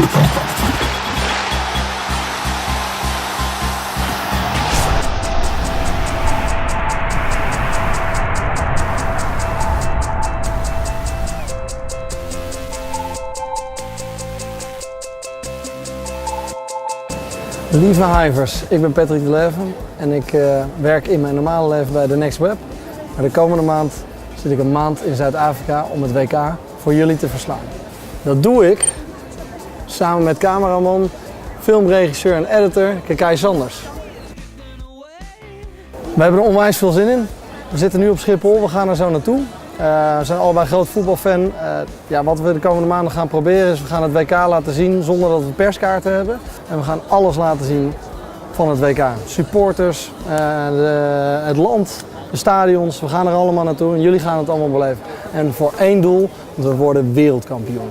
Lieve Hivers, ik ben Patrick de Leven en ik werk in mijn normale leven bij The Next Web. Maar de komende maand zit ik een maand in Zuid-Afrika om het WK voor jullie te verslaan. Dat doe ik samen met cameraman, filmregisseur en editor Kekay Sanders. We hebben er onwijs veel zin in. We zitten nu op Schiphol, we gaan er zo naartoe. We zijn allebei groot voetbalfan. Wat we de komende maanden gaan proberen is, we gaan het WK laten zien zonder dat we perskaarten hebben. En we gaan alles laten zien van het WK. Supporters, het land, de stadions, we gaan er allemaal naartoe en jullie gaan het allemaal beleven. En voor één doel, we worden wereldkampioen.